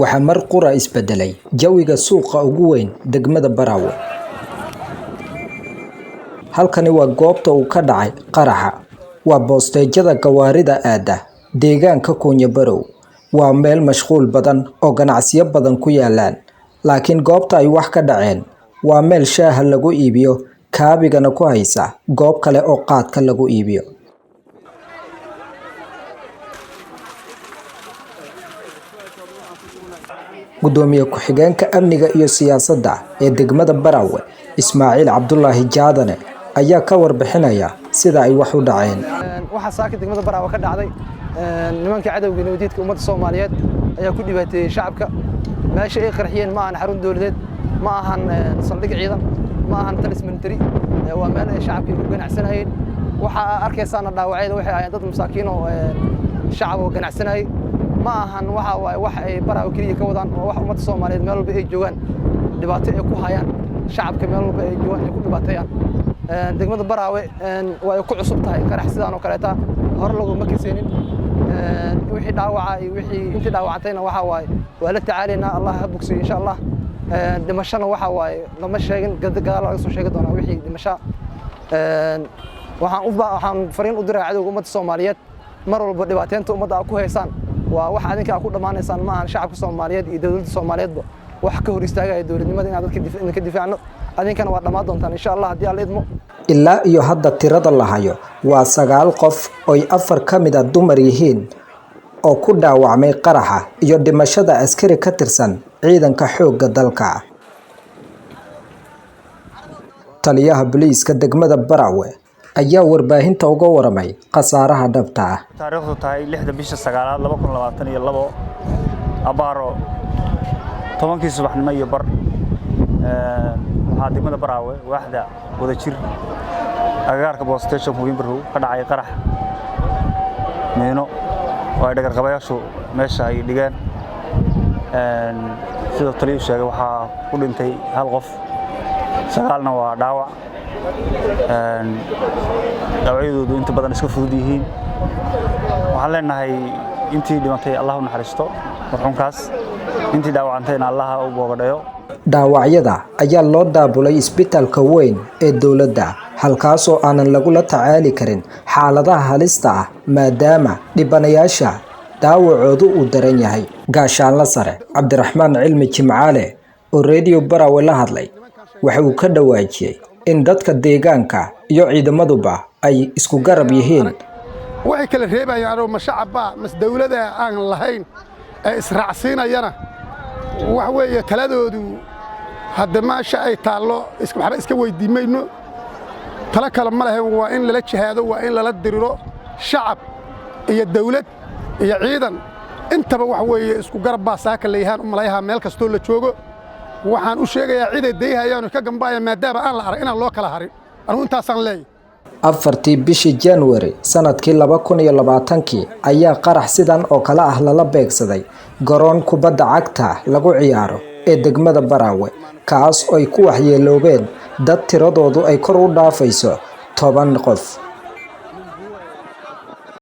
waxaa mar qura isbedelay jawiga suuqa ugu weyn degmada Baraawe. Halkani waa goobta uu ka dhacay qaraxa. Waa boosteejada gawaarida aada deegaanka Koonyo Barow. Waa meel mashquul badan oo ganacsiyo badan ku yaalaan. Laakiin goobta ay wax ka dhaceen waa meel shaaha lagu iibiyo, kaabigana ku haysa goob kale oo qaadka lagu iibiyo. Gudoomiye ku-xigeenka amniga iyo siyaasadda ee degmada Baraawe, Ismaaciil Cabdullaahi Jaadane, ayaa ka warbixinaya sida ay wax u dhaceen. Waxa saaka degmada Baraawe ka dhacday nimanka cadawga nabadiidka ummadda Soomaaliyeed ayaa ku dhibaateeyay shacabka. meesha ay qarxiyeen ma ahan xarun dawladeed, ma ahan saldhig ciidan, ma ahan talis military, waa meel ay shacabka ku ganacsanayeen. waxa arkaysaana dhaawacyada waxay ahaayeen dad masaakiin oo shacab oo ganacsanayay. ma ahan wax ay Baraawe kaliya ka wadaan, oo wax ummadda Soomaaliyeed meel walba ay joogaan dhibaato ay ku hayaan, shacabka meel walba ay joogaan ay ku dhibaateeyaan. degmada Baraawe way ku cusub tahay qarax sidaan oo kaleeta hor lagu ma kaseenin. wixii dhaawaca iyo wixii intii dhaawactayna waxa waaye waa la tacaalina, Allah ha bogsiyo insha Allah. dhimashana waxa waaye lama sheegin, gadaal laga soo sheegi doonaa wixii dhimasho. waxaan fariin u diraa cadawga ummadda Soomaaliyeed, mar walba dhibaateynta ummadda ku haysaan waa wax adinka ku dhamaanaysaan, ma ahan shacabka Soomaaliyeed iyo dawladda Soomaaliyeedba wax ka hor istaagaya dawladnimada inaad dadka difaacno. adinkana waa dhamaan doontaan insha Allah haddii Alla idmo. Ilaa iyo hadda tirada la hayo waa 9 qof oo 4 ka mid ah dumar yihiin oo ku dhaawacmay qaraxa iyo dhimashada askari ka tirsan ciidanka xoogga dalka. Taliyaha booliiska degmada Baraawe ayaa warbaahinta uga waramay khasaaraha dhabta ah. taariikhdu tahay 6 bisha 9 2022 abaaro 10 subaxnimo iyo bar waxaa degmada Baraawe waaxda wadajir agagaarka boosteesha Koonyo Barow ka dhacay qarax meeno oo ay dhagar qabayaashu meesha ay dhigeen. sidoo taliye sheegay waxaa ku dhintay 1 qof, 9 waa dhaawac. dhaawacyadoodu inta badan iska fudud yihiin. waxaan leenahay intii dhimatay Allah u naxariisto marxuumkaas, intii dhaawacantayna Allah u boogadhayo. Dhaawacyada ayaa loo daabulay isbitaalka weyn ee dawladda, halkaas oo aanan lagula tacaali karin xaaladaha halista ah maadaama dhibanayaasha dhaawacoodu uu daran yahay. Gaashaanle sare Cabdiraxmaan Cilmi Jimcaale oo Radio Baraawe la hadlay waxa uu ka dhawaajiyay in dadka deegaanka iyo ciidamaduba ay isku garab yihiin. waxay kala reebayaan oo shacabba mas dawladda aan lahayn ee israacsiinayana wax weeye taladoodu hadda maasha ay taalo waxba iska weydiimayno. tala kale ma lahayn, waa in lala jihaado, waa in lala diriro shacab iyo dawlad iyo ciidan intaba wax weeye isku garab baa saaka leeyahan umalayaha meel kastoo la joogo. waxaan u sheegayaa ciiday deeyayaan ka gambaaya maadaama aan la arag inaan loo kala harin. anigu intaasaan leeyahay. 4 bishii January sanadkii 2020 ayaa qarax sidan oo kala ah lala beegsaday garoon kubadda cagta lagu ciyaaro ee degmada Baraawe, kaas oo ay ku waxyeeloobeen dad tiradoodu ay kor u dhaafayso 10 qof.